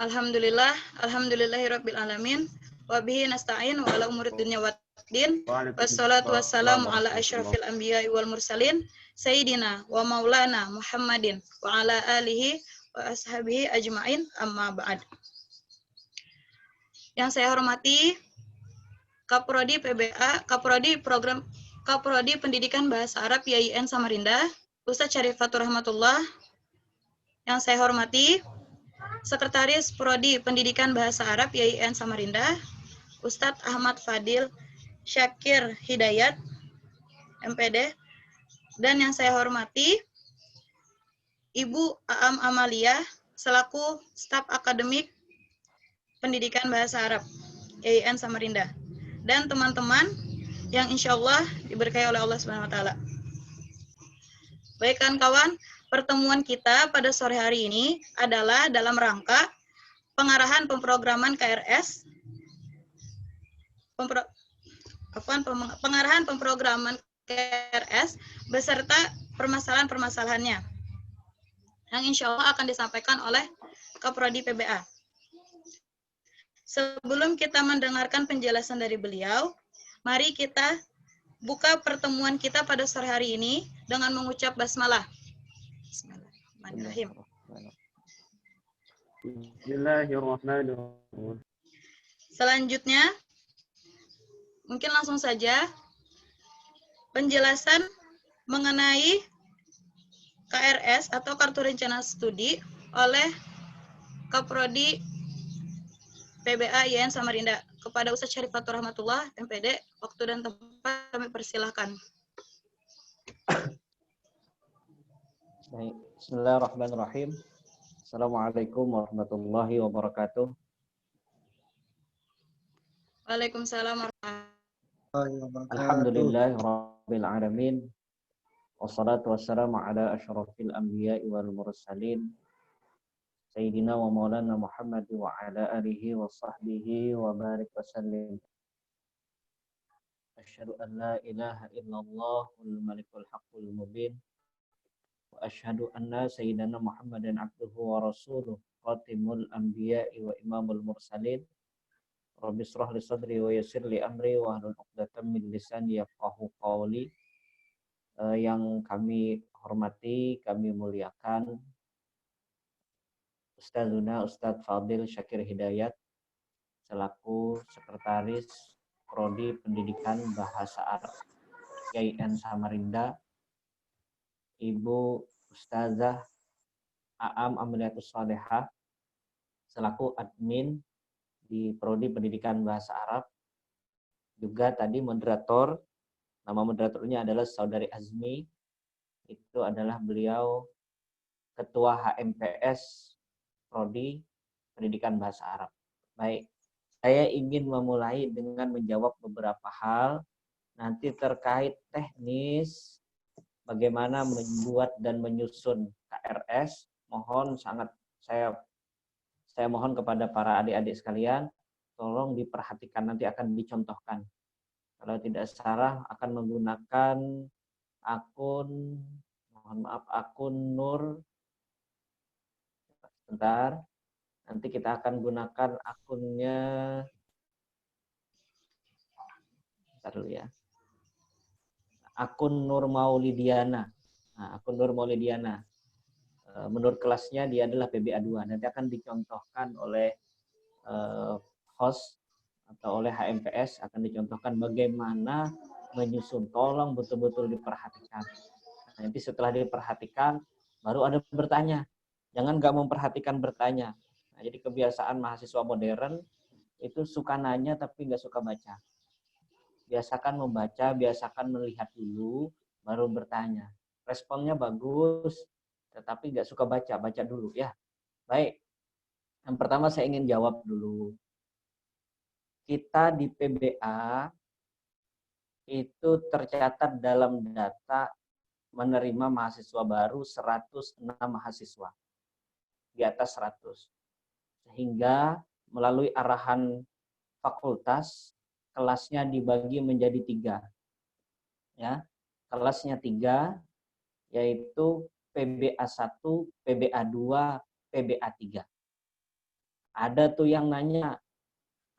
Alhamdulillah, alhamdulillahirabbil alamin. Wa bihi nasta'in wa ala umuri dunya waddin. Wassalatu wassalamu ala asyrafil anbiya'i wal mursalin sayyidina wa maulana Muhammadin wa ala alihi wa ashabihi ajmain, amma ba'd. Yang saya hormati Kaprodi PBA, Kaprodi Pendidikan Bahasa Arab YIN Samarinda, Ustadz Syarifatur Rahmatullah. Yang saya hormati Sekretaris Prodi Pendidikan Bahasa Arab YIN Samarinda, Ustadz Ahmad Fadil Syakir Hidayat, MPD. Dan yang saya hormati Ibu Aam Amalia selaku staf akademik Pendidikan Bahasa Arab YIN Samarinda. Dan teman-teman yang insya Allah diberkahi oleh Allah Subhanahu wa Ta'ala. Baik kawan-kawan, pertemuan kita pada sore hari ini adalah dalam rangka pengarahan pemrograman KRS, pengarahan pemrograman KRS beserta permasalahan-permasalahannya yang insya Allah akan disampaikan oleh Kaprodi PBA. Sebelum kita mendengarkan penjelasan dari beliau, mari kita buka pertemuan kita pada sore hari ini dengan mengucap basmalah. Bismillahirrahmanirrahim. Bismillahirrahmanirrahim. Selanjutnya, mungkin langsung saja penjelasan mengenai KRS atau Kartu Rencana Studi oleh Kaprodi PBA YIN Samarinda. Kepada Ustadz Syarifatur Rahmatullah, MPD, waktu dan tempat kami persilahkan. Baik, bismillahirrahmanirrahim. Assalamualaikum warahmatullahi wabarakatuh. Waalaikumsalam warahmatullahi wabarakatuh. Alhamdulillahirabbil alamin. Wassalatu wassalamu ala asyrafil anbiya'i wal mursalin. Sayyidina wa maulana Muhammad wa ala alihi wa sahbihi wa barik wa sallim. Asyhadu an la ilaha illallahul malikul haqqul mubin. Wa asyhadu anna sayyidina Muhammadan abduhu wa rasuluh qatimul anbiya'i wa imamul mursalin. Rabbi shrah li sadri wa yassir li amri wa hlul 'uqdatam min lisani yafqahu qawli. Yang kami hormati, kami muliakan Ustadzuna Ustadz Fadil Syakir Hidayat selaku Sekretaris Prodi Pendidikan Bahasa Arab YIN Samarinda, Ibu Ustazah Aam Amaliatus Salehah selaku admin di Prodi Pendidikan Bahasa Arab, juga tadi moderator, nama moderatornya adalah Saudari Azmi, itu adalah beliau Ketua HMPS Prodi Pendidikan Bahasa Arab. Baik, saya ingin memulai dengan menjawab beberapa hal nanti terkait teknis bagaimana membuat dan menyusun KRS. Mohon sangat saya mohon kepada para adik-adik sekalian, tolong diperhatikan, nanti akan dicontohkan. Kalau tidak salah akan menggunakan akun, mohon maaf, akun Nur. Sebentar, nanti kita akan gunakan akunnya. Bentar dulu ya. Akun Nur Maulidiana. Nah, akun Nur Maulidiana. Menurut kelasnya dia adalah PBA 2. Nanti akan dicontohkan oleh host atau oleh HMPS, akan dicontohkan bagaimana menyusun. Tolong betul-betul diperhatikan. Nanti setelah diperhatikan, baru ada bertanya. Jangan nggak memperhatikan bertanya. Nah, jadi kebiasaan mahasiswa modern itu suka nanya tapi nggak suka baca. Biasakan membaca, biasakan melihat dulu, baru bertanya. Responnya bagus, tetapi nggak suka baca, baca dulu ya. Baik, yang pertama saya ingin jawab dulu. Kita di PBA itu tercatat dalam data menerima mahasiswa baru 106 mahasiswa. Di atas 100. Sehingga melalui arahan fakultas, kelasnya dibagi menjadi 3. Ya, kelasnya 3, yaitu PBA 1, PBA 2, PBA 3. Ada tuh yang nanya,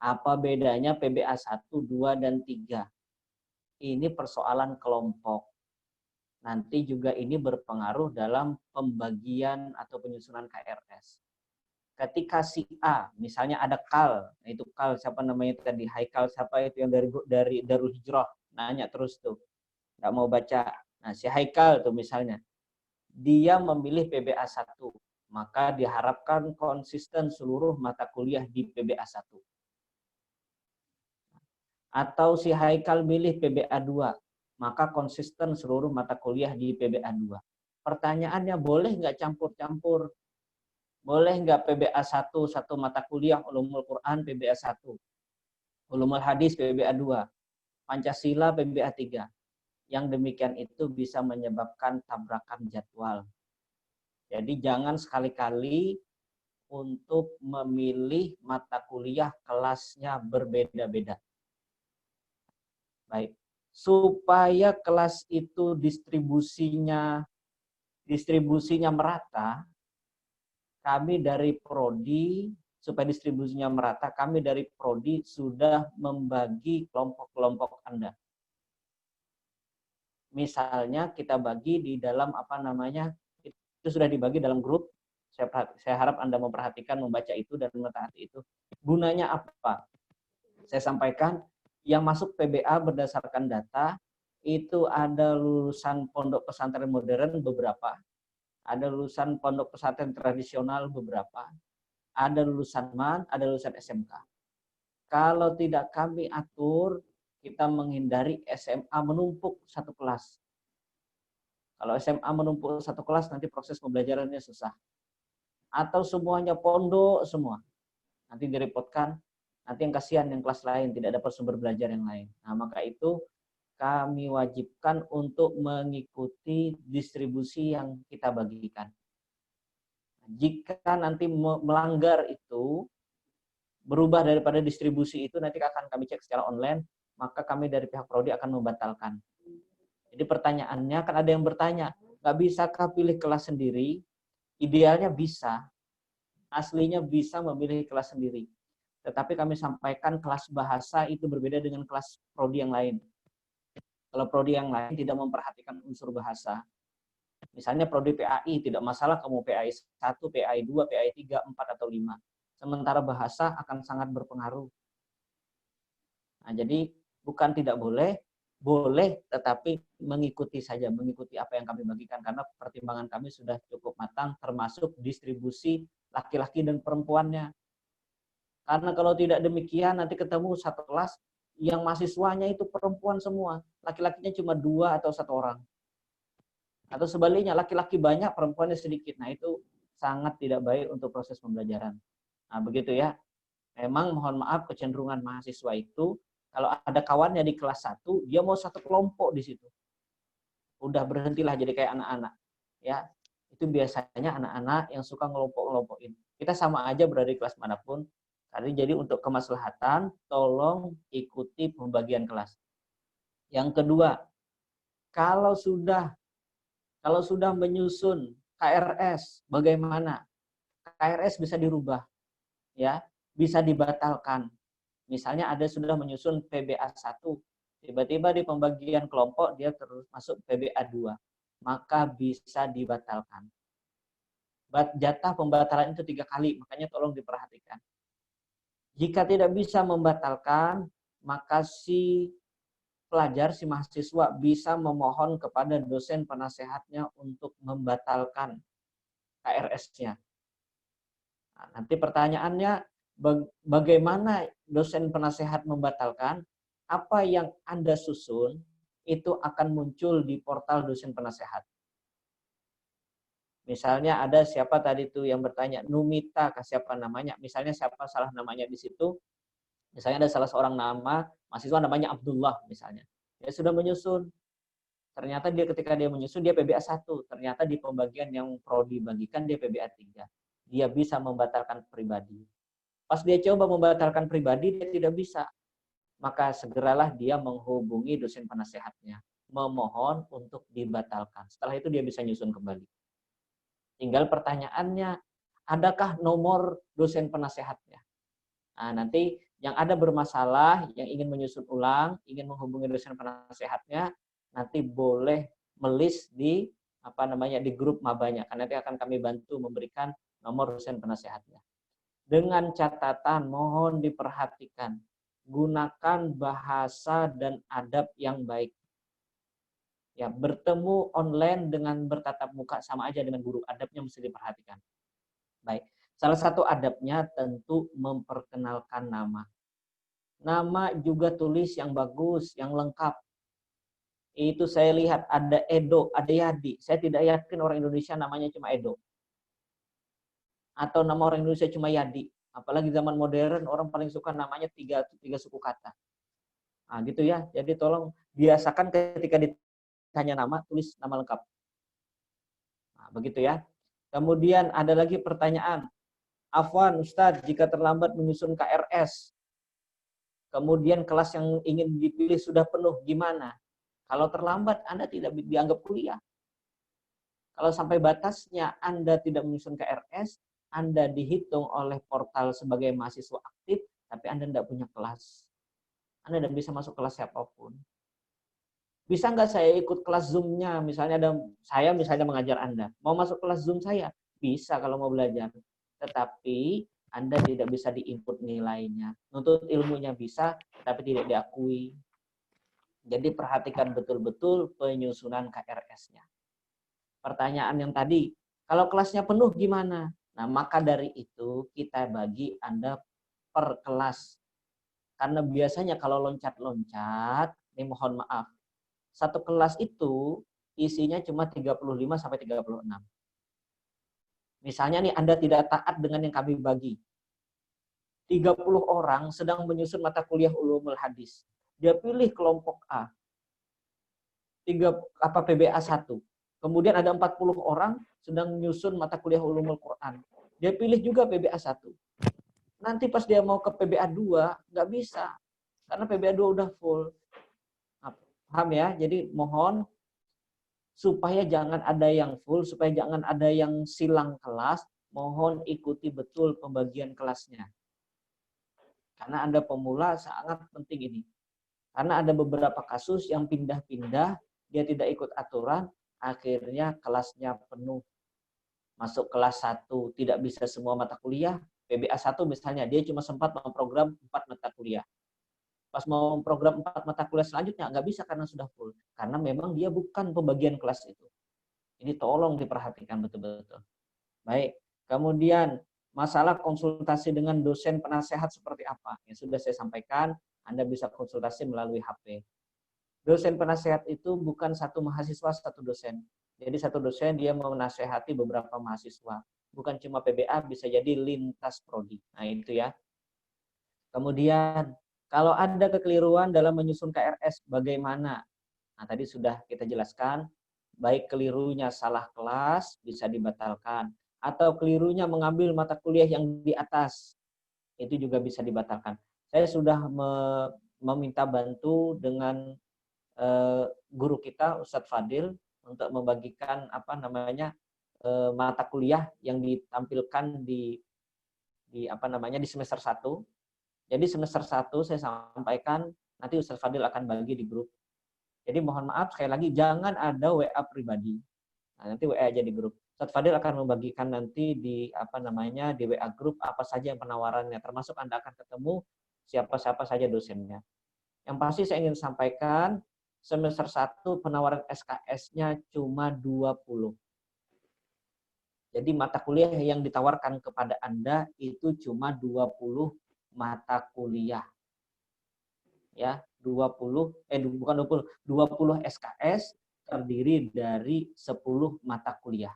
apa bedanya PBA 1, 2, dan 3? Ini persoalan kelompok. Nanti juga ini berpengaruh dalam pembagian atau penyusunan KRS. Ketika si A, misalnya ada Kal, itu Kal siapa namanya tadi, Haikal siapa itu yang dari Darul Hijrah, nanya terus tuh, nggak mau baca. Nah si Haikal tuh misalnya, dia memilih PBA 1, maka diharapkan konsisten seluruh mata kuliah di PBA 1. Atau si Haikal milih PBA 2, maka konsisten seluruh mata kuliah di PBA 2. Pertanyaannya, boleh nggak campur-campur? Boleh nggak PBA 1, satu mata kuliah Ulumul Quran PBA 1, Ulumul Hadis PBA 2, Pancasila PBA 3. Yang demikian itu bisa menyebabkan tabrakan jadwal. Jadi jangan sekali-kali untuk memilih mata kuliah kelasnya berbeda-beda. Baik, supaya kelas itu distribusinya merata, kami dari Prodi, supaya distribusinya merata, kami dari Prodi sudah membagi kelompok-kelompok Anda. Misalnya kita bagi di dalam itu sudah dibagi dalam grup. Saya harap Anda memperhatikan, membaca itu dan mentaati itu. Gunanya apa? Saya sampaikan, yang masuk PBA berdasarkan data itu ada lulusan pondok pesantren modern beberapa, ada lulusan pondok pesantren tradisional beberapa, ada lulusan MAN, ada lulusan SMK. Kalau tidak kami atur, kita menghindari SMA menumpuk satu kelas. Kalau SMA menumpuk satu kelas, nanti proses pembelajarannya susah. Atau semuanya pondok semua. Nanti direpotkan, nanti yang kasihan yang kelas lain, tidak dapat sumber belajar yang lain. Nah, maka itu kami wajibkan untuk mengikuti distribusi yang kita bagikan. Jika nanti melanggar itu, berubah daripada distribusi itu, nanti akan kami cek secara online, maka kami dari pihak Prodi akan membatalkan. Jadi pertanyaannya, kan ada yang bertanya, nggak bisakah pilih kelas sendiri? Idealnya bisa, aslinya bisa memilih kelas sendiri. Tetapi kami sampaikan kelas bahasa itu berbeda dengan kelas Prodi yang lain. Kalau Prodi yang lain tidak memperhatikan unsur bahasa, misalnya Prodi PAI, tidak masalah kamu PAI 1, PAI 2, PAI 3, 4, atau 5. Sementara bahasa akan sangat berpengaruh. Nah, jadi bukan tidak boleh, boleh, tetapi mengikuti saja, mengikuti apa yang kami bagikan, karena pertimbangan kami sudah cukup matang, termasuk distribusi laki-laki dan perempuannya. Karena kalau tidak demikian, nanti ketemu satu kelas yang mahasiswanya itu perempuan semua, laki-lakinya cuma 2 atau 1 orang. Atau sebaliknya, laki-laki banyak, perempuannya sedikit. Nah, itu sangat tidak baik untuk proses pembelajaran. Nah, begitu ya. Memang mohon maaf, kecenderungan mahasiswa itu, kalau ada kawannya di kelas 1, dia mau satu kelompok di situ. Udah berhentilah jadi kayak anak-anak. Ya, itu biasanya anak-anak yang suka ngelompok-ngelompokin. Kita sama aja berada di kelas manapun. Jadi untuk kemaslahatan, tolong ikuti pembagian kelas. Yang kedua, kalau sudah menyusun KRS, bagaimana? KRS bisa dirubah, ya, bisa dibatalkan. Misalnya ada sudah menyusun PBA 1, tiba-tiba di pembagian kelompok dia terus masuk PBA 2, maka bisa dibatalkan. Jatah pembatalan itu 3 kali, makanya tolong diperhatikan. Jika tidak bisa membatalkan, maka si pelajar, si mahasiswa bisa memohon kepada dosen penasehatnya untuk membatalkan KRS-nya. Nah, nanti pertanyaannya, bagaimana dosen penasehat membatalkan? Apa yang Anda susun itu akan muncul di portal dosen penasehat. Misalnya ada siapa tadi tuh yang bertanya, Numita, siapa namanya? Misalnya siapa salah namanya di situ? Misalnya ada salah seorang nama, mahasiswa namanya Abdullah misalnya. Dia sudah menyusun. Ternyata ketika dia menyusun, dia PBA 1. Ternyata di pembagian yang Prodi bagikan, dia PBA 3. Dia bisa membatalkan pribadi. Pas dia coba membatalkan pribadi, dia tidak bisa. Maka segeralah dia menghubungi dosen penasehatnya. Memohon untuk dibatalkan. Setelah itu dia bisa nyusun kembali. Tinggal pertanyaannya, adakah nomor dosen penasehatnya? Nah, nanti yang ada bermasalah, yang ingin menyusun ulang, ingin menghubungi dosen penasehatnya, nanti boleh melis di di grup mabanya. Karena nanti akan kami bantu memberikan nomor dosen penasehatnya. Dengan catatan mohon diperhatikan, gunakan bahasa dan adab yang baik. Ya, bertemu online dengan bertatap muka sama aja dengan guru, adabnya mesti diperhatikan. Baik. Salah satu adabnya tentu memperkenalkan nama. Nama juga tulis yang bagus, yang lengkap. Itu saya lihat ada Edo, ada Yadi. Saya tidak yakin orang Indonesia namanya cuma Edo. Atau nama orang Indonesia cuma Yadi. Apalagi zaman modern orang paling suka namanya tiga suku kata. Nah, gitu ya. Jadi tolong biasakan ketika ditanya nama, tulis nama lengkap. Nah, begitu ya. Kemudian ada lagi pertanyaan. Afwan, Ustadz, jika terlambat menyusun KRS, kemudian kelas yang ingin dipilih sudah penuh, gimana? Kalau terlambat, Anda tidak dianggap kuliah. Kalau sampai batasnya Anda tidak menyusun KRS, Anda dihitung oleh portal sebagai mahasiswa aktif, tapi Anda tidak punya kelas. Anda tidak bisa masuk kelas siapapun. Bisa nggak saya ikut kelas Zoom-nya? Misalnya saya mengajar Anda. Mau masuk kelas Zoom saya? Bisa kalau mau belajar. Tetapi Anda tidak bisa di-input nilainya. Nuntut ilmunya bisa, tapi tidak diakui. Jadi perhatikan betul-betul penyusunan KRS-nya. Pertanyaan yang tadi, kalau kelasnya penuh gimana? Nah, maka dari itu kita bagi Anda per kelas. Karena biasanya kalau loncat-loncat, ini mohon maaf, satu kelas itu isinya cuma 35-36. Misalnya nih Anda tidak taat dengan yang kami bagi. 30 orang sedang menyusun mata kuliah ulumul hadis. Dia pilih kelompok A. PBA 1. Kemudian ada 40 orang sedang menyusun mata kuliah ulumul Quran. Dia pilih juga PBA 1. Nanti pas dia mau ke PBA 2, nggak bisa. Karena PBA 2 udah full. Paham ya? Jadi mohon supaya jangan ada yang full, supaya jangan ada yang silang kelas, mohon ikuti betul pembagian kelasnya. Karena Anda pemula sangat penting ini. Karena ada beberapa kasus yang pindah-pindah, dia tidak ikut aturan, akhirnya kelasnya penuh. Masuk kelas 1 tidak bisa semua mata kuliah, PBA 1 misalnya, dia cuma sempat memprogram 4 mata kuliah. Pas mau program 4 mata kuliah selanjutnya, nggak bisa karena sudah full. Karena memang dia bukan pembagian kelas itu. Ini tolong diperhatikan betul-betul. Baik, kemudian masalah konsultasi dengan dosen penasehat seperti apa? Yang sudah saya sampaikan, Anda bisa konsultasi melalui HP. Dosen penasehat itu bukan satu mahasiswa, satu dosen. Jadi satu dosen dia menasehati beberapa mahasiswa. Bukan cuma PBA, bisa jadi lintas prodi. Nah itu ya. Kemudian kalau ada kekeliruan dalam menyusun KRS, bagaimana? Nah, tadi sudah kita jelaskan, baik kelirunya salah kelas, bisa dibatalkan. Atau kelirunya mengambil mata kuliah yang di atas, itu juga bisa dibatalkan. Saya sudah meminta bantu dengan guru kita, Ustadz Fadil, untuk membagikan mata kuliah yang ditampilkan di semester 1. Jadi semester 1 saya sampaikan, nanti Ustadz Fadil akan bagi di grup. Jadi mohon maaf sekali lagi, jangan ada WA pribadi. Nah, nanti WA aja di grup. Ustadz Fadil akan membagikan nanti di di WA grup apa saja yang penawarannya, termasuk Anda akan ketemu siapa-siapa saja dosennya. Yang pasti saya ingin sampaikan, semester 1 penawaran SKS-nya cuma 20. Jadi mata kuliah yang ditawarkan kepada Anda itu cuma 20 mata kuliah. Ya, 20 SKS terdiri dari 10 mata kuliah.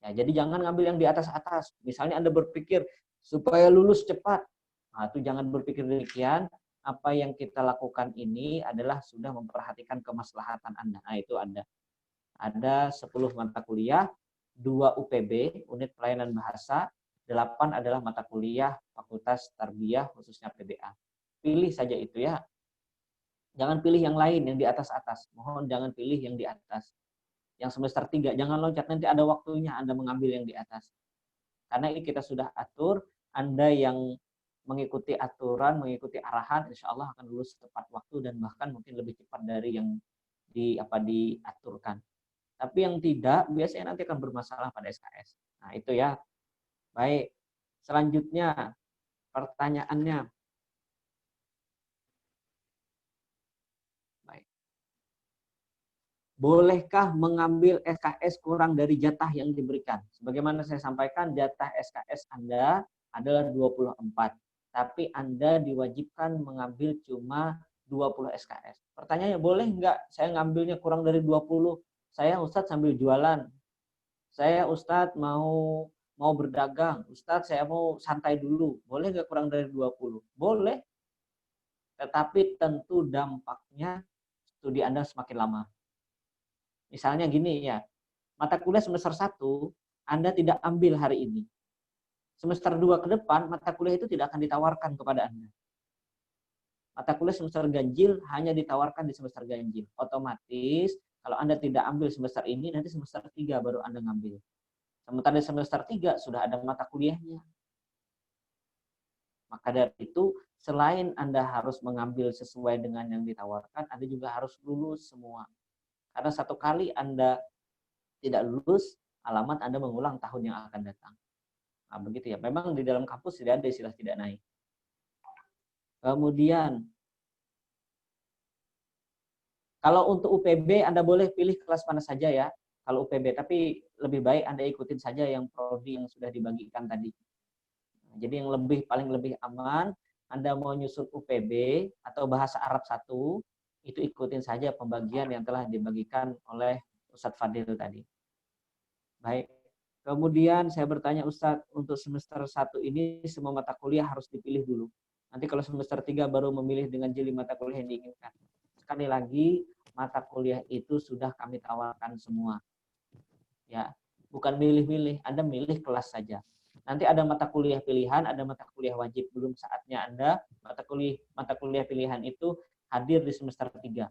Ya, jadi jangan ngambil yang di atas-atas. Misalnya Anda berpikir supaya lulus cepat. Nah, itu jangan berpikir demikian. Apa yang kita lakukan ini adalah sudah memperhatikan kemaslahatan Anda. Nah, itu ada 10 mata kuliah, 2 UPB, unit pelayanan bahasa, 8 adalah mata kuliah Fakultas Tarbiyah khususnya PBA. Pilih saja itu ya. Jangan pilih yang lain yang di atas-atas. Mohon jangan pilih yang di atas. Yang semester 3, jangan loncat, nanti ada waktunya Anda mengambil yang di atas. Karena ini kita sudah atur, Anda yang mengikuti aturan, mengikuti arahan, insya Allah akan lulus tepat waktu dan bahkan mungkin lebih cepat dari yang diaturkan. Tapi yang tidak, biasanya nanti akan bermasalah pada SKS. Nah, itu ya. Baik. Selanjutnya, pertanyaannya. Baik. Bolehkah mengambil SKS kurang dari jatah yang diberikan? Sebagaimana saya sampaikan, jatah SKS Anda adalah 24. Tapi Anda diwajibkan mengambil cuma 20 SKS. Pertanyaannya, boleh nggak saya ngambilnya kurang dari 20? Saya Ustadz sambil jualan. Saya Ustadz mau berdagang. Ustadz saya mau santai dulu. Boleh nggak kurang dari 20? Boleh. Tetapi tentu dampaknya studi Anda semakin lama. Misalnya gini ya, mata kuliah semester 1 Anda tidak ambil hari ini. Semester 2 ke depan, mata kuliah itu tidak akan ditawarkan kepada Anda. Mata kuliah semester ganjil hanya ditawarkan di semester ganjil. Otomatis kalau Anda tidak ambil semester ini, nanti semester 3 baru Anda ngambil. Sementara di semester 3 sudah ada mata kuliahnya. Maka dari itu, selain Anda harus mengambil sesuai dengan yang ditawarkan, Anda juga harus lulus semua. Karena satu kali Anda tidak lulus, alamat Anda mengulang tahun yang akan datang. Nah, begitu ya. Memang di dalam kampus tidak ada istilah tidak naik. Kemudian, kalau untuk UPB, Anda boleh pilih kelas mana saja ya, kalau UPB. Tapi lebih baik Anda ikutin saja yang prodi yang sudah dibagikan tadi. Jadi yang paling lebih aman, Anda mau nyusun UPB atau bahasa Arab 1, itu ikutin saja pembagian yang telah dibagikan oleh Ustadz Fadil tadi. Baik. Kemudian saya bertanya, Ustadz, untuk semester 1 ini semua mata kuliah harus dipilih dulu. Nanti kalau semester 3 baru memilih dengan jeli mata kuliah yang diinginkan. Sekali lagi, mata kuliah itu sudah kami tawarkan semua. Ya, bukan milih-milih, Anda milih kelas saja. Nanti ada mata kuliah pilihan, ada mata kuliah wajib. Belum saatnya Anda mata kuliah pilihan itu hadir di semester 3.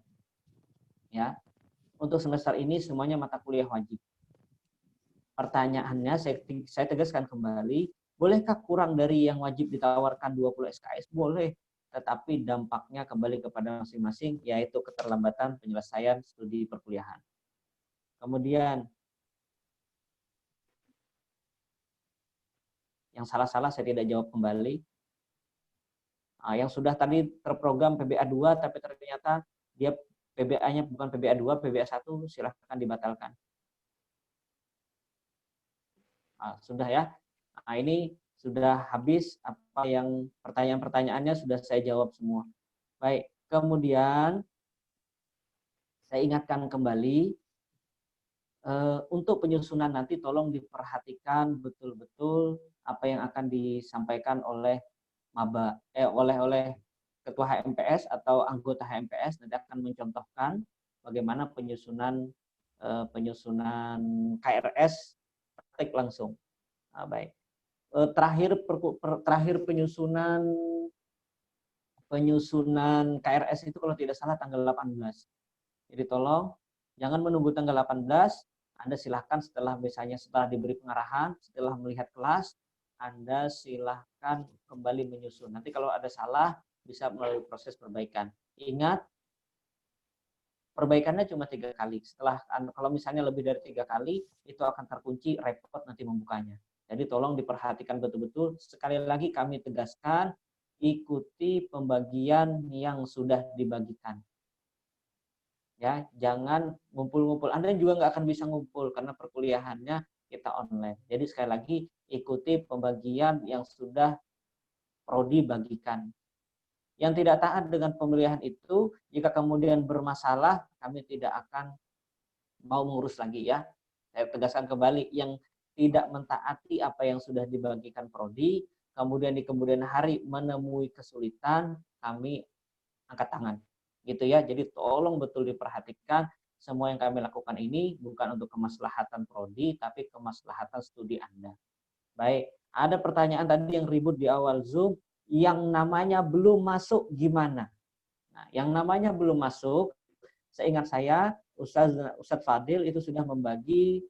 Ya. Untuk semester ini semuanya mata kuliah wajib. Pertanyaannya saya tegaskan kembali, bolehkah kurang dari yang wajib ditawarkan 20 SKS? Boleh. Tetapi dampaknya kembali kepada masing-masing, yaitu keterlambatan penyelesaian studi perkuliahan. Kemudian, yang salah-salah saya tidak jawab kembali. Yang sudah tadi terprogram PBA 2, tapi ternyata dia PBA-nya bukan PBA 2, PBA 1, silahkan dibatalkan. Sudah ya. Ini sudah habis apa yang pertanyaan-pertanyaannya sudah saya jawab semua. Baik, kemudian saya ingatkan kembali untuk penyusunan nanti tolong diperhatikan betul-betul apa yang akan disampaikan oleh maba oleh ketua HMPS atau anggota HMPS. Nanti akan mencontohkan bagaimana penyusunan KRS praktik langsung. Baik. Terakhir penyusunan KRS itu kalau tidak salah tanggal 18. Jadi tolong jangan menunggu tanggal 18, Anda silahkan setelah diberi pengarahan, setelah melihat kelas, Anda silahkan kembali menyusun. Nanti kalau ada salah bisa melalui proses perbaikan. Ingat, perbaikannya cuma 3 kali. Kalau misalnya lebih dari 3 kali, itu akan terkunci, repot nanti membukanya. Jadi tolong diperhatikan betul-betul. Sekali lagi kami tegaskan, ikuti pembagian yang sudah dibagikan. Ya, jangan ngumpul-ngumpul. Anda juga nggak akan bisa ngumpul karena perkuliahannya kita online. Jadi sekali lagi ikuti pembagian yang sudah prodi bagikan. Yang tidak taat dengan pemilihan itu, jika kemudian bermasalah, kami tidak akan mau mengurus lagi ya. Saya tegaskan kembali, yang tidak mentaati apa yang sudah dibagikan prodi, kemudian di kemudian hari menemui kesulitan, kami angkat tangan. Gitu ya. Jadi tolong betul diperhatikan, semua yang kami lakukan ini bukan untuk kemaslahatan prodi, tapi kemaslahatan studi Anda. Baik, ada pertanyaan tadi yang ribut di awal Zoom, yang namanya belum masuk gimana? Nah, yang namanya belum masuk, seingat saya Ustadz Fadil itu sudah membagi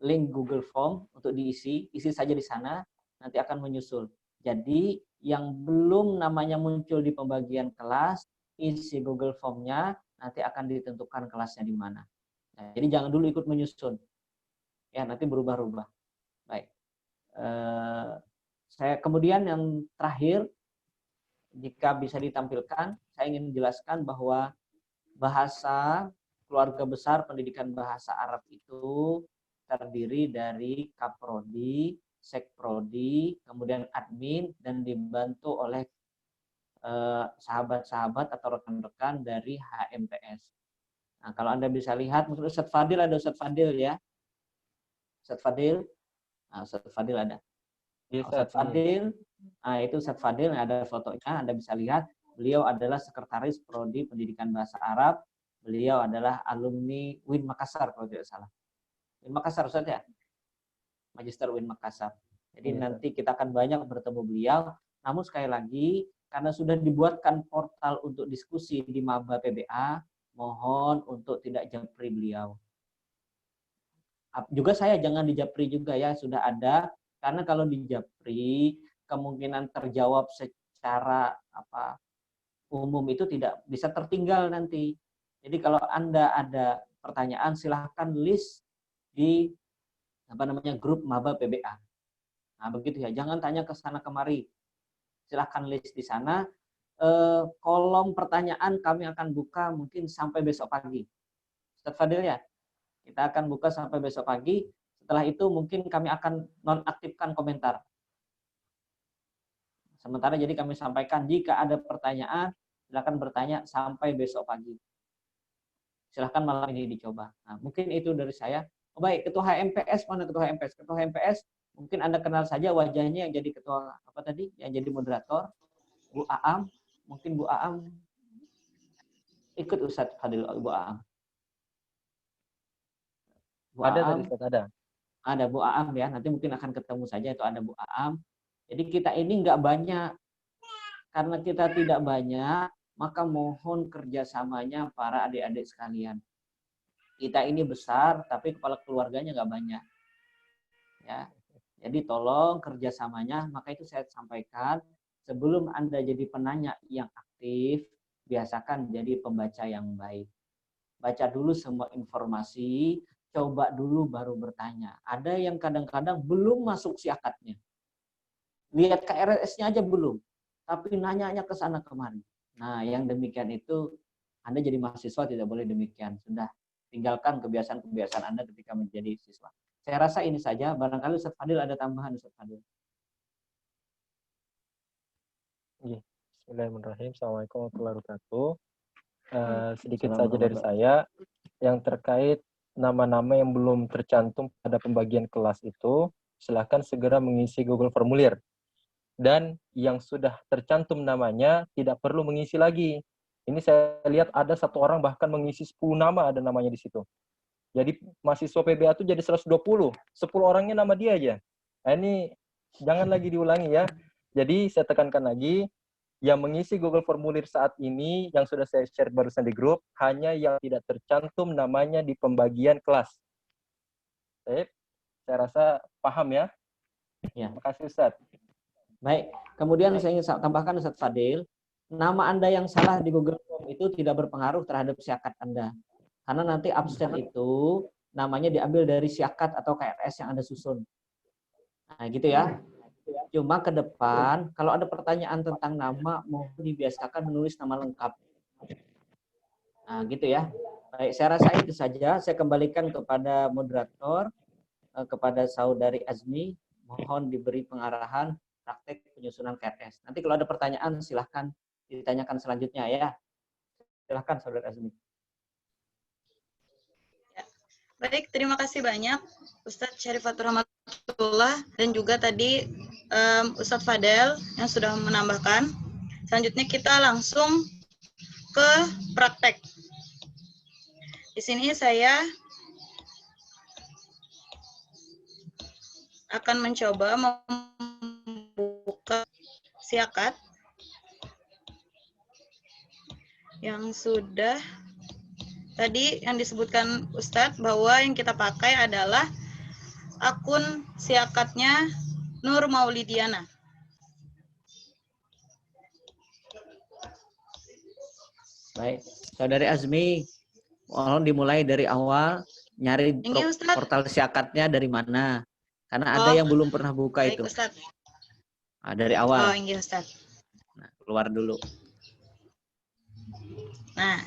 link Google Form untuk diisi, isi saja di sana, nanti akan menyusul. Jadi yang belum namanya muncul di pembagian kelas, isi Google Form-nya, nanti akan ditentukan kelasnya di mana. Nah, jadi jangan dulu ikut menyusun, ya nanti berubah-ubah. Baik. Saya kemudian yang terakhir, jika bisa ditampilkan, saya ingin menjelaskan bahwa bahasa keluarga besar pendidikan bahasa Arab itu terdiri dari Kaprodi, Sekprodi, kemudian admin, dan dibantu oleh sahabat-sahabat atau rekan-rekan dari HMPS. Nah, kalau Anda bisa lihat, mungkin Ustadz Fadil ada Ustadz Fadil ya. Ustadz Fadil, nah, Ustadz Fadil ada. Ustadz Fadil, nah itu Ustadz Fadil, ada fotonya, Anda bisa lihat. Beliau adalah sekretaris Prodi Pendidikan Bahasa Arab. Beliau adalah alumni UIN Makassar kalau tidak salah. UIN Makassar Ustadz ya? Magister UIN Makassar. Jadi nanti kita akan banyak bertemu beliau. Namun sekali lagi, karena sudah dibuatkan portal untuk diskusi di Maba PBA, mohon untuk tidak japri beliau. Juga saya jangan dijapri juga ya, sudah ada. Karena kalau dijapri, kemungkinan terjawab secara umum itu tidak bisa tertinggal nanti. Jadi kalau Anda ada pertanyaan, silahkan list di grup Maba PBA. Nah, begitu ya. Jangan tanya ke sana kemari. Silahkan list di sana. Kolom pertanyaan kami akan buka mungkin sampai besok pagi. Ustadz Fadil ya, kita akan buka sampai besok pagi. Setelah itu mungkin kami akan nonaktifkan komentar. Sementara jadi kami sampaikan jika ada pertanyaan, silakan bertanya sampai besok pagi. Silahkan malam ini dicoba. Nah, mungkin itu dari saya. Oh, baik, Ketua HMPS mana Ketua HMPS? Ketua HMPS mungkin Anda kenal saja wajahnya yang jadi ketua yang jadi moderator, Bu Aam. Mungkin Bu Aam ikut Ustadz Fadil, Bu Aam. Bu ada Aam, tadi Ustadz, ada. Ada Bu Aam ya, nanti mungkin akan ketemu saja itu ada Bu Aam. Jadi kita ini nggak banyak. Karena kita tidak banyak, maka mohon kerjasamanya para adik-adik sekalian. Kita ini besar, tapi kepala keluarganya nggak banyak. Ya, jadi tolong kerjasamanya. Maka itu saya sampaikan, sebelum Anda jadi penanya yang aktif, biasakan jadi pembaca yang baik. Baca dulu semua informasi, coba dulu baru bertanya. Ada yang kadang-kadang belum masuk siakatnya. Lihat KRS-nya aja belum, tapi nanyanya ke sana kemari. Nah, yang demikian itu, Anda jadi mahasiswa tidak boleh demikian. Sudah, tinggalkan kebiasaan-kebiasaan Anda ketika menjadi siswa. Saya rasa ini saja, barangkali Ustadz Fadil ada tambahan, Ustadz Fadil. Bismillahirrahmanirrahim. Assalamualaikum warahmatullahi wabarakatuh. Sedikit saja dari saya, yang terkait nama-nama yang belum tercantum pada pembagian kelas itu, silakan segera mengisi Google Formulir. Dan yang sudah tercantum namanya tidak perlu mengisi lagi. Ini saya lihat ada satu orang bahkan mengisi 10 nama ada namanya di situ. Jadi mahasiswa PBA itu jadi 120, 10 orangnya nama dia aja. Nah, ini jangan lagi diulangi ya. Jadi saya tekankan lagi, yang mengisi Google Formulir saat ini yang sudah saya share barusan di grup hanya yang tidak tercantum namanya di pembagian kelas. Saya rasa paham ya. Terima kasih Ustadz. Baik, kemudian saya ingin tambahkan Ustadz Fadil, nama Anda yang salah di Google Form itu tidak berpengaruh terhadap siakat Anda. Karena nanti absen itu namanya diambil dari siakat atau KRS yang Anda susun. Nah, gitu ya. Cuma ke depan, kalau ada pertanyaan tentang nama, mohon dibiasakan menulis nama lengkap. Nah, gitu ya. Baik, saya rasa itu saja. Saya kembalikan kepada moderator, kepada Saudari Azmi, mohon diberi pengarahan praktek penyusunan KRS. Nanti kalau ada pertanyaan, silahkan ditanyakan selanjutnya ya. Silahkan Saudari Azmi. Ya. Baik, terima kasih banyak Ustadz Syarifatur Rahmatullah dan juga tadi Ustadz Fadel yang sudah menambahkan. Selanjutnya kita langsung ke praktek. Di sini saya akan mencoba membuka siakat yang sudah tadi yang disebutkan Ustadz bahwa yang kita pakai adalah akun siakatnya Nur Maulidiana. Baik, Saudari Azmi, mohon dimulai dari awal, nyari Tinggi, Ustaz. portal siakatnya dari mana. Karena ada Oh, yang belum pernah buka baik, itu. Ustaz. Nah, dari Oh, awal. inggih, Ustaz. Nah, keluar dulu. Nah,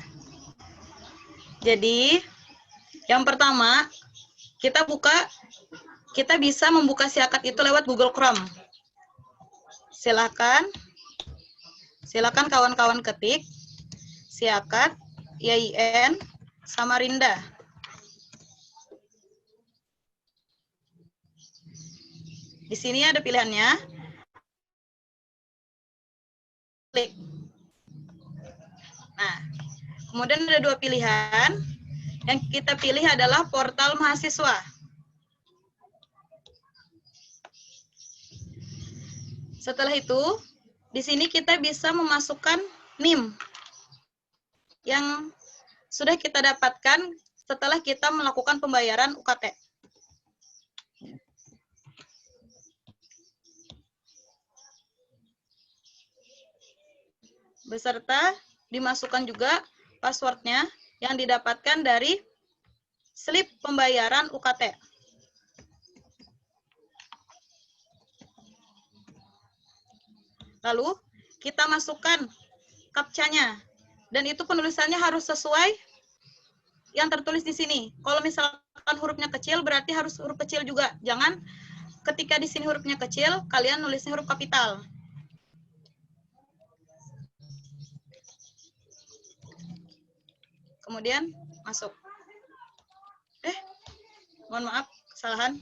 jadi yang pertama kita bisa membuka siakat itu lewat Google Chrome. Silakan kawan-kawan ketik siakat YIN Samarinda. Di sini ada pilihannya. Klik. Nah, kemudian ada dua pilihan. Yang kita pilih adalah portal mahasiswa. Setelah itu, di sini kita bisa memasukkan NIM yang sudah kita dapatkan setelah kita melakukan pembayaran UKT. Beserta dimasukkan juga passwordnya yang didapatkan dari slip pembayaran UKT. Lalu kita masukkan captcha-nya. Dan itu penulisannya harus sesuai yang tertulis di sini. Kalau misalkan hurufnya kecil, berarti harus huruf kecil juga. Jangan ketika di sini hurufnya kecil, kalian nulisnya huruf kapital. Kemudian masuk. Mohon maaf, kesalahan.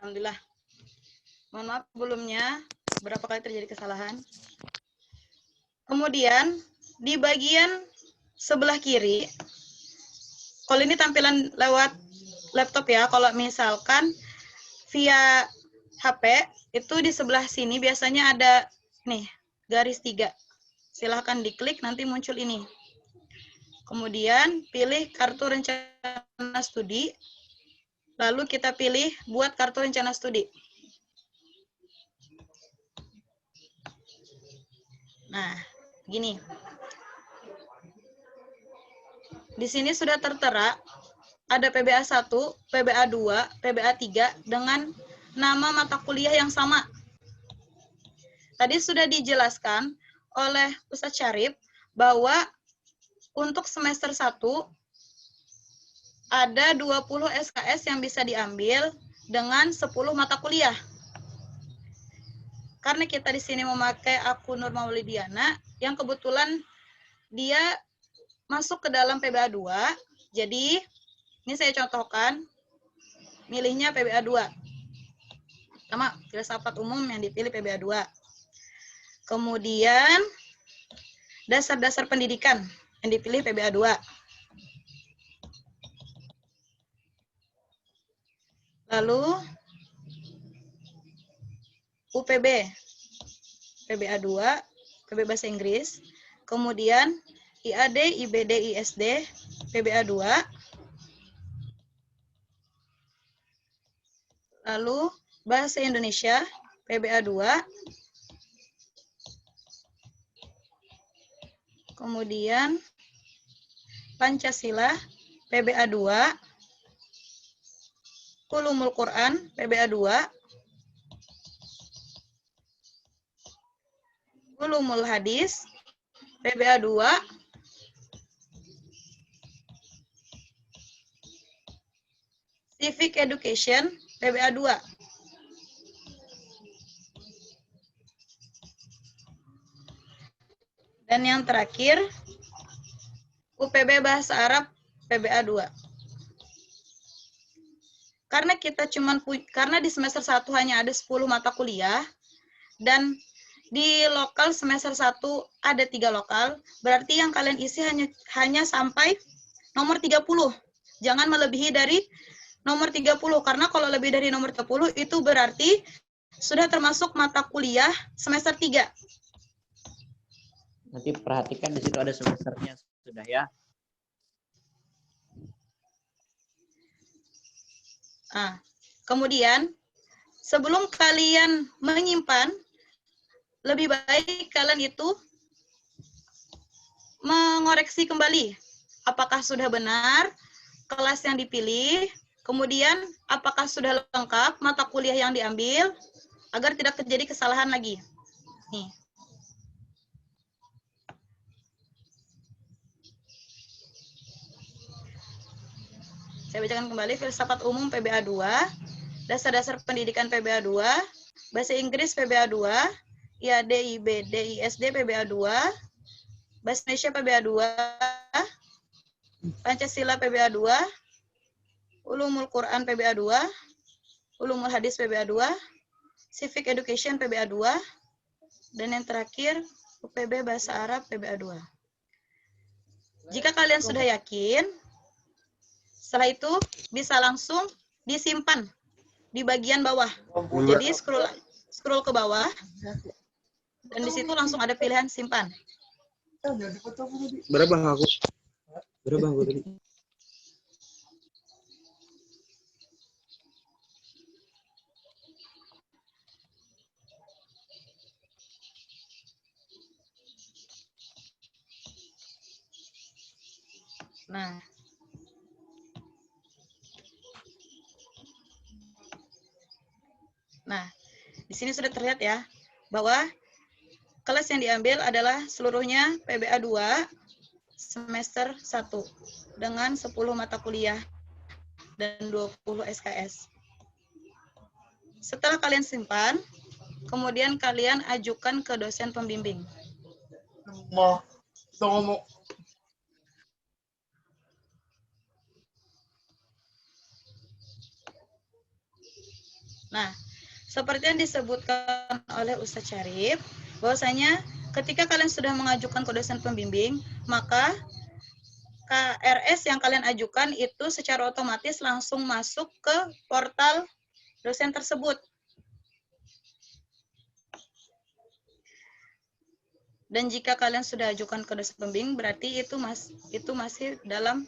Alhamdulillah. Mohon maaf sebelumnya, berapa kali terjadi kesalahan. Kemudian, di bagian sebelah kiri, kalau ini tampilan lewat laptop ya, kalau misalkan via HP, itu di sebelah sini biasanya ada nih, garis 3. Silahkan diklik, nanti muncul ini. Kemudian, pilih kartu rencana studi, lalu kita pilih buat kartu rencana studi. Nah, gini. Di sini sudah tertera ada PBA 1, PBA 2, PBA 3 dengan nama mata kuliah yang sama. Tadi sudah dijelaskan oleh Ustadz Syarif bahwa untuk semester 1 ada 20 SKS yang bisa diambil dengan 10 mata kuliah. Karena kita di sini memakai akun Nur Maulidiana yang kebetulan dia masuk ke dalam PBA 2. Jadi ini saya contohkan milihnya PBA 2. Pertama, filsafat umum yang dipilih PBA 2. Kemudian dasar-dasar pendidikan yang dipilih PBA 2. Lalu UPB, PBA 2, PB Bahasa Inggris. Kemudian IAD, IBD, ISD, PBA 2. Lalu Bahasa Indonesia, PBA 2. Kemudian Pancasila, PBA 2. Ulumul Quran, PBA 2. Ulumul Hadis, PBA 2, Civic Education, PBA 2. Dan yang terakhir, UPB Bahasa Arab, PBA 2. Karena di semester 1 hanya ada 10 mata kuliah, dan di lokal semester 1 ada 3 lokal, berarti yang kalian isi hanya sampai nomor 30. Jangan melebihi dari nomor 30, karena kalau lebih dari nomor 30 itu berarti sudah termasuk mata kuliah semester 3. Nanti perhatikan di situ ada semesternya sudah ya. Nah, kemudian sebelum kalian menyimpan, lebih baik kalian itu mengoreksi kembali apakah sudah benar kelas yang dipilih, kemudian apakah sudah lengkap mata kuliah yang diambil, agar tidak terjadi kesalahan lagi. Nih. Saya bacakan kembali, Filsafat Umum PBA 2, Dasar-dasar Pendidikan PBA 2, Bahasa Inggris PBA 2, IAD, IB, DISD PBA 2, Bahasa Indonesia PBA 2, Pancasila PBA 2, Ulumul Quran PBA 2, Ulumul Hadis PBA 2, Civic Education PBA 2, dan yang terakhir UPB Bahasa Arab PBA 2. Jika kalian sudah yakin, setelah itu bisa langsung disimpan di bagian bawah. Jadi scroll ke bawah, dan di situ langsung ada pilihan simpan. Berapa aku? Berapa aku tadi? Nah, di sini sudah terlihat ya, bahwa kelas yang diambil adalah seluruhnya PBA 2 semester 1 dengan 10 mata kuliah dan 20 SKS. Setelah kalian simpan, kemudian kalian ajukan ke dosen pembimbing. Nah, seperti yang disebutkan oleh Ustadz Syarif, bahwasanya ketika kalian sudah mengajukan ke dosen pembimbing, maka KRS yang kalian ajukan itu secara otomatis langsung masuk ke portal dosen tersebut. Dan jika kalian sudah ajukan ke dosen pembimbing, berarti itu masih dalam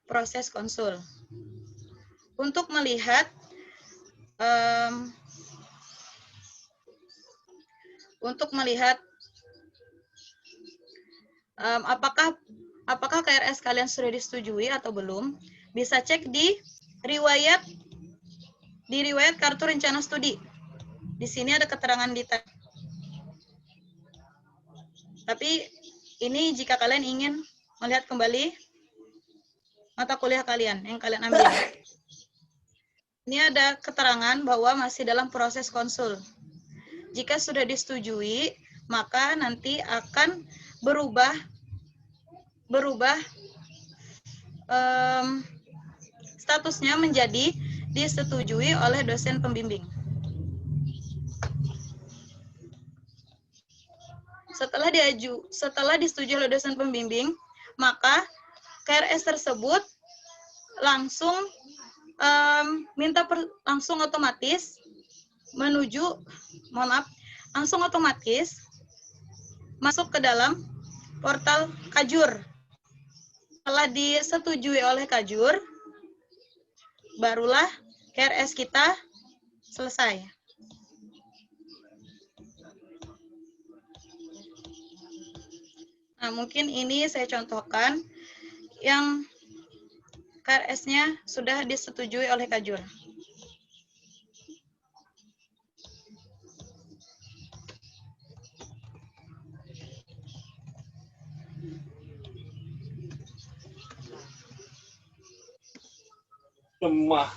proses konsul. Untuk melihat apakah KRS kalian sudah disetujui atau belum, bisa cek di riwayat kartu rencana studi. Di sini ada keterangan detail. Tapi ini jika kalian ingin melihat kembali mata kuliah kalian yang kalian ambil. Ini ada keterangan bahwa masih dalam proses konsul. Jika sudah disetujui, maka nanti akan berubah statusnya menjadi disetujui oleh dosen pembimbing. Setelah disetujui oleh dosen pembimbing, maka KRS tersebut langsung otomatis masuk ke dalam portal Kajur. Setelah disetujui oleh Kajur, barulah KRS kita selesai. Nah, mungkin ini saya contohkan yang KRS-nya sudah disetujui oleh Kajur. Lemah.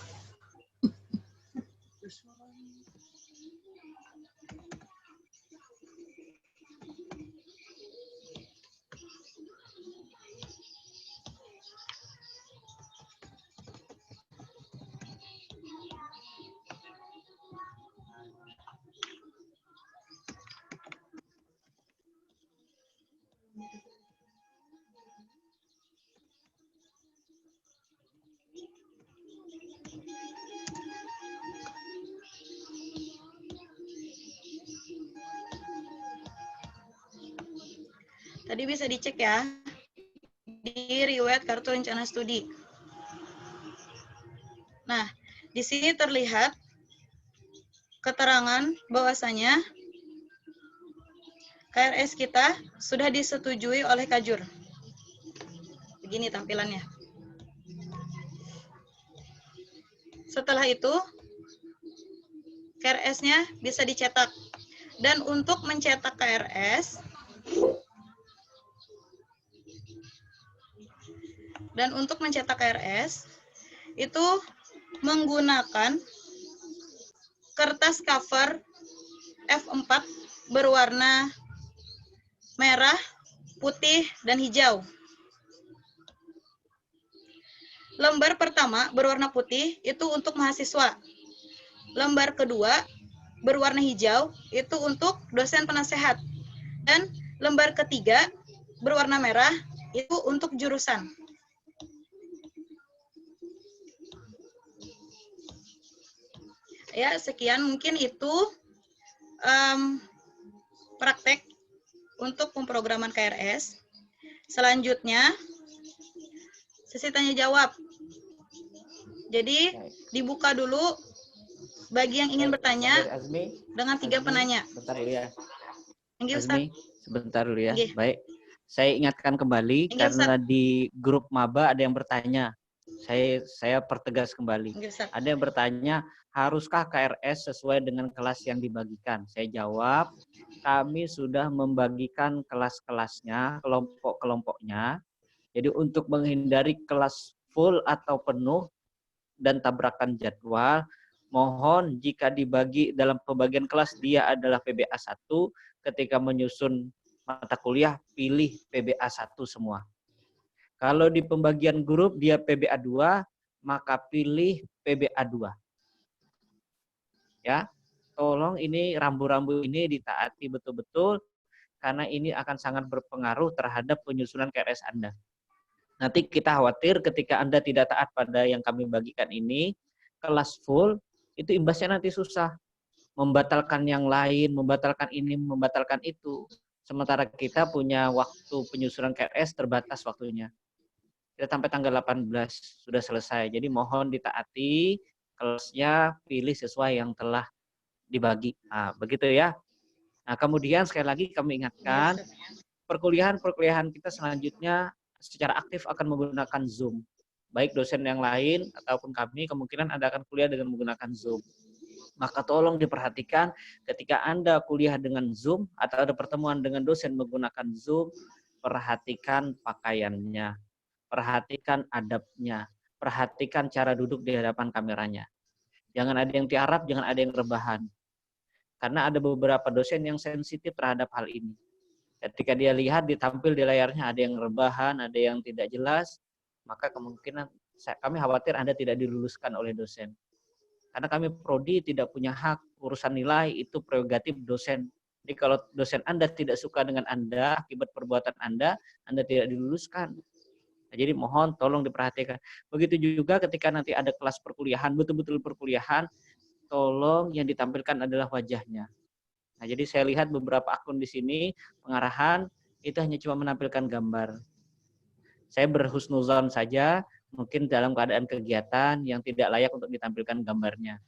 Tadi bisa dicek ya di riwayat kartu rencana studi. Nah, di sini terlihat keterangan bahwasanya KRS kita sudah disetujui oleh Kajur. Begini tampilannya. Setelah itu, KRS-nya bisa dicetak. Dan untuk mencetak KRS, itu menggunakan kertas cover F4 berwarna merah, putih, dan hijau. Lembar pertama berwarna putih itu untuk mahasiswa. Lembar kedua berwarna hijau itu untuk dosen penasehat. Dan lembar ketiga berwarna merah itu untuk jurusan. Ya, sekian mungkin itu praktek untuk pemrograman KRS. Selanjutnya, sesi tanya jawab. Jadi, dibuka dulu bagi yang ingin bertanya dengan 3 penanya. Sebentar dulu ya. Enggak, Ustaz. Azmi, sebentar dulu ya. Nggih. Baik. Saya ingatkan kembali Nggih, karena Ustaz. di grup maba ada yang bertanya. Saya pertegas kembali. Enggak, Ustaz. Ada yang bertanya, haruskah KRS sesuai dengan kelas yang dibagikan? Saya jawab, kami sudah membagikan kelas-kelasnya, kelompok-kelompoknya. Jadi untuk menghindari kelas full atau penuh dan tabrakan jadwal, mohon jika dibagi dalam pembagian kelas dia adalah PBA 1, ketika menyusun mata kuliah pilih PBA 1 semua. Kalau di pembagian grup dia PBA 2, maka pilih PBA 2. Ya, tolong ini rambu-rambu ini ditaati betul-betul karena ini akan sangat berpengaruh terhadap penyusunan KRS Anda. Nanti kita khawatir ketika Anda tidak taat pada yang kami bagikan ini, kelas full, itu imbasnya nanti susah. Membatalkan yang lain, membatalkan ini, membatalkan itu. Sementara kita punya waktu penyusunan KRS terbatas waktunya. Kita sampai tanggal 18 sudah selesai. Jadi mohon ditaati, kelasnya pilih sesuai yang telah dibagi. Nah, begitu ya. Nah, kemudian sekali lagi kami ingatkan, perkuliahan kita selanjutnya secara aktif akan menggunakan Zoom. Baik dosen yang lain ataupun kami, kemungkinan Anda akan kuliah dengan menggunakan Zoom. Maka tolong diperhatikan ketika Anda kuliah dengan Zoom atau ada pertemuan dengan dosen menggunakan Zoom, perhatikan pakaiannya, perhatikan adabnya, perhatikan cara duduk di hadapan kameranya. Jangan ada yang tiarap, jangan ada yang rebahan. Karena ada beberapa dosen yang sensitif terhadap hal ini. Ketika dia lihat ditampil di layarnya ada yang rebahan, ada yang tidak jelas, maka kemungkinan kami khawatir Anda tidak diluluskan oleh dosen. Karena kami prodi tidak punya hak urusan nilai, itu prerogatif dosen. Jadi kalau dosen Anda tidak suka dengan Anda, akibat perbuatan Anda tidak diluluskan. Nah, jadi mohon tolong diperhatikan. Begitu juga ketika nanti ada kelas perkuliahan, betul-betul perkuliahan, tolong yang ditampilkan adalah wajahnya. Nah, jadi saya lihat beberapa akun di sini, pengarahan, itu hanya cuma menampilkan gambar. Saya berhusnuzon saja, mungkin dalam keadaan kegiatan yang tidak layak untuk ditampilkan gambarnya.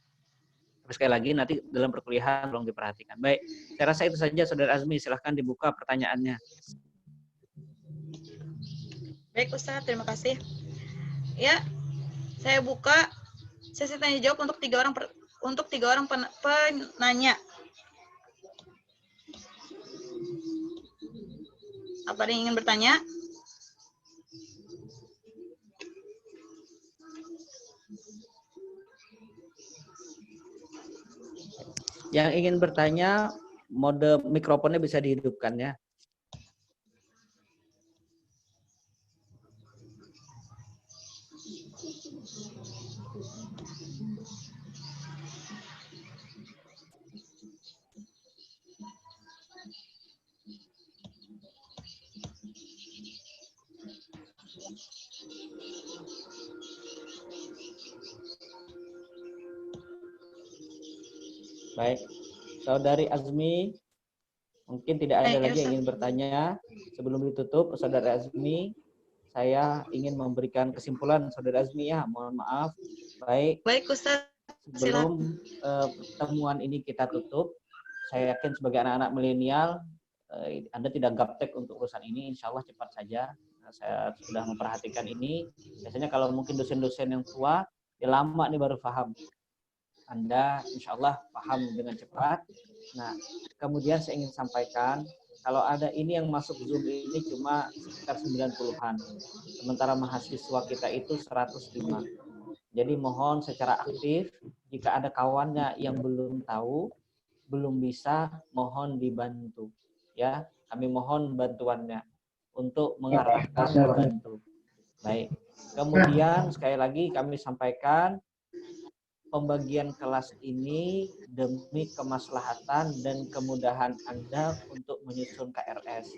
Tapi sekali lagi, nanti dalam perkuliahan tolong diperhatikan. Baik, saya rasa itu saja, Saudara Azmi. Silahkan dibuka pertanyaannya. Baik, Ustaz. Terima kasih. Ya, saya buka sesi tanya jawab untuk 3 orang penanya. Apa ada yang ingin bertanya? Yang ingin bertanya, mode mikrofonnya bisa dihidupkan ya. Baik, Saudari Azmi, mungkin tidak ada Baik, lagi yang Ustaz. ingin bertanya. Sebelum ditutup, Saudari Azmi, saya ingin memberikan kesimpulan, Saudari Azmi ya, mohon maaf. Baik, Baik, Ustaz. sebelum pertemuan ini kita tutup, saya yakin sebagai anak-anak milenial, Anda tidak gaptek untuk urusan ini, insya Allah cepat saja. Saya sudah memperhatikan ini. Biasanya kalau mungkin dosen-dosen yang tua, ya lama nih baru paham. Anda insya Allah paham dengan cepat. Nah, kemudian saya ingin sampaikan, kalau ada ini yang masuk Zoom ini cuma sekitar 90-an. Sementara mahasiswa kita itu 105. Jadi mohon secara aktif, jika ada kawannya yang belum tahu, belum bisa, mohon dibantu. Ya, kami mohon bantuannya untuk mengarahkan, membantu. Baik. Kemudian sekali lagi kami sampaikan, pembagian kelas ini demi kemaslahatan dan kemudahan Anda untuk menyusun KRS.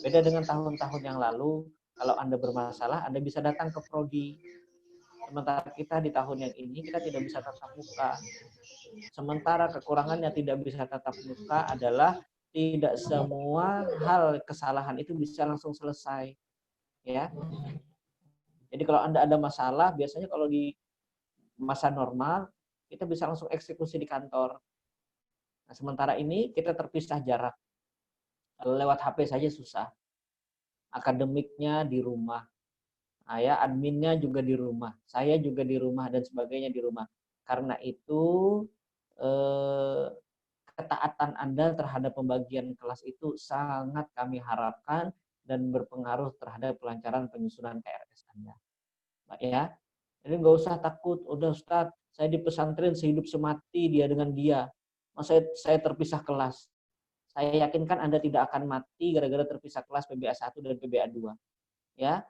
Beda dengan tahun-tahun yang lalu, kalau Anda bermasalah, Anda bisa datang ke prodi. Sementara kita di tahun yang ini, kita tidak bisa tatap muka. Sementara kekurangannya tidak bisa tatap muka adalah tidak semua hal kesalahan itu bisa langsung selesai. Ya. Jadi kalau Anda ada masalah, biasanya kalau di masa normal, kita bisa langsung eksekusi di kantor. Nah, sementara ini kita terpisah jarak. Lewat HP saja susah. Akademiknya di rumah. Nah, ya, adminnya juga di rumah. Saya juga di rumah dan sebagainya di rumah. Karena itu, ketaatan Anda terhadap pembagian kelas itu sangat kami harapkan dan berpengaruh terhadap kelancaran penyusunan KRS Anda. Pak ya. Jadi nggak usah takut, udah Ustaz, saya di pesantren sehidup semati dia dengan dia. Masa saya terpisah kelas. Saya yakinkan Anda tidak akan mati gara-gara terpisah kelas PBA 1 dan PBA 2. Ya.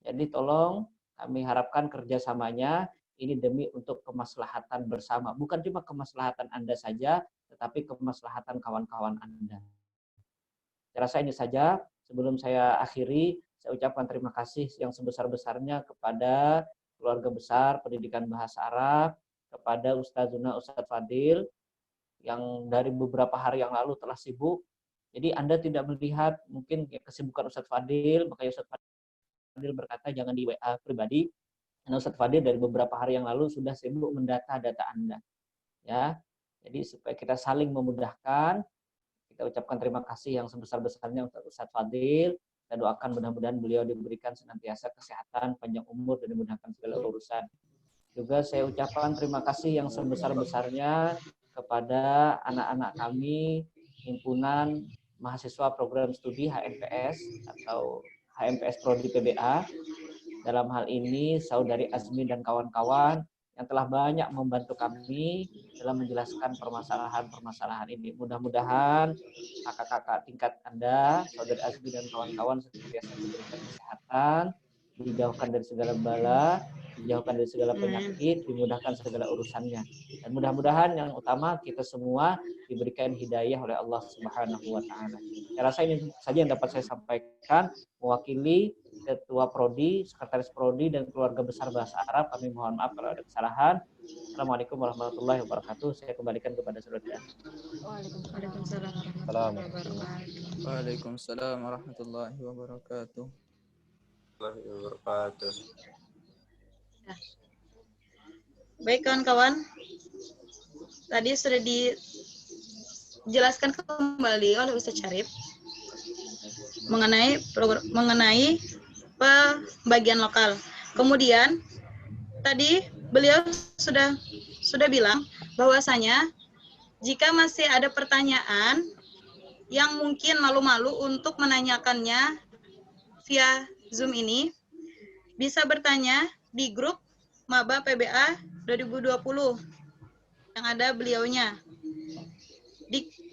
Jadi tolong kami harapkan kerjasamanya ini demi untuk kemaslahatan bersama. Bukan cuma kemaslahatan Anda saja, tetapi kemaslahatan kawan-kawan Anda. Saya rasa ini saja. Sebelum saya akhiri, saya ucapkan terima kasih yang sebesar-besarnya kepada keluarga besar pendidikan bahasa Arab, kepada Ustazuna Ustadz Fadil, yang dari beberapa hari yang lalu telah sibuk. Jadi Anda tidak melihat mungkin kesibukan Ustadz Fadil, makanya Ustadz Fadil berkata jangan di WA pribadi. Karena Ustadz Fadil dari beberapa hari yang lalu sudah sibuk mendata data Anda. Ya, jadi supaya kita saling memudahkan, kita ucapkan terima kasih yang sebesar-besarnya untuk Ustadz Fadil. Kita doakan mudah-mudahan beliau diberikan senantiasa kesehatan, panjang umur, dan dimudahkan segala urusan. Juga saya ucapkan terima kasih yang sebesar-besarnya kepada anak-anak kami, Himpunan Mahasiswa Program Studi HMPS atau HMPS Prodi PBA. Dalam hal ini, Saudari Azmi dan kawan-kawan yang telah banyak membantu kami dalam menjelaskan permasalahan-permasalahan ini. Mudah-mudahan kakak-kakak tingkat Anda, Saudari Azmi dan kawan-kawan senantiasa diberikan kesehatan, dijauhkan dari segala bala, dijauhkan dari segala penyakit, dimudahkan segala urusannya. Dan mudah-mudahan yang utama kita semua diberikan hidayah oleh Allah Subhanahu wa taala. Saya rasa ini saja yang dapat saya sampaikan mewakili Ketua Prodi, Sekretaris Prodi, dan keluarga besar Bahasa Arab. Kami mohon maaf kalau ada kesalahan. Assalamualaikum warahmatullahi wabarakatuh. Saya kembalikan kepada saudara. Waalaikumsalam warahmatullahi wabarakatuh. Waalaikumsalam warahmatullahi wabarakatuh. Baik kawan-kawan, tadi sudah dijelaskan kembali oleh Ustaz Syarif mengenai pembagian lokal. Kemudian tadi beliau sudah bilang bahwasanya jika masih ada pertanyaan yang mungkin malu-malu untuk menanyakannya via Zoom ini, bisa bertanya di grup Maba PBA 2020 yang ada beliaunya.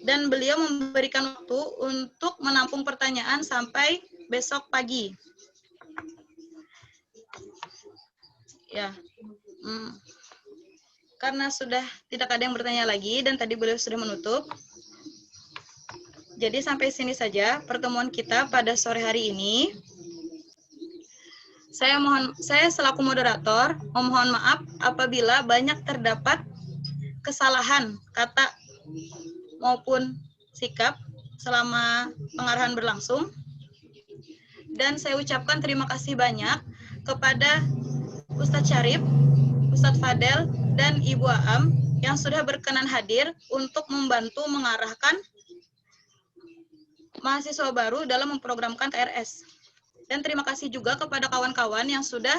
dan beliau memberikan waktu untuk menampung pertanyaan sampai besok pagi. Ya, karena sudah tidak ada yang bertanya lagi dan tadi beliau sudah menutup. Jadi sampai sini saja pertemuan kita pada sore hari ini. Saya selaku moderator memohon maaf apabila banyak terdapat kesalahan kata maupun sikap selama pengarahan berlangsung. Dan saya ucapkan terima kasih banyak kepada Ustadz Syarif, Ustadz Fadel, dan Ibu Aam yang sudah berkenan hadir untuk membantu mengarahkan mahasiswa baru dalam memprogramkan KRS. Dan terima kasih juga kepada kawan-kawan yang sudah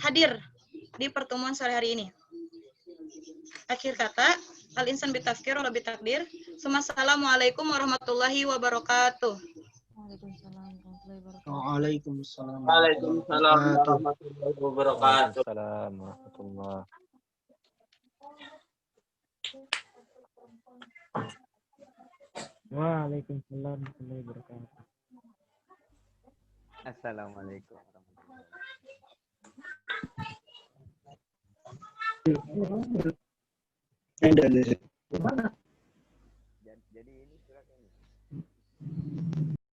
hadir di pertemuan sore hari ini. Akhir kata, al-insan bitafkir wa bitakdir. Assalamualaikum warahmatullahi wabarakatuh. Waalaikumsalam. Waalaikumsalam warahmatullahi wabarakatuh. Waalaikumsalam warahmatullahi. Waalaikumsalam warahmatullahi wabarakatuh. Assalamualaikum warahmatullahi wabarakatuh.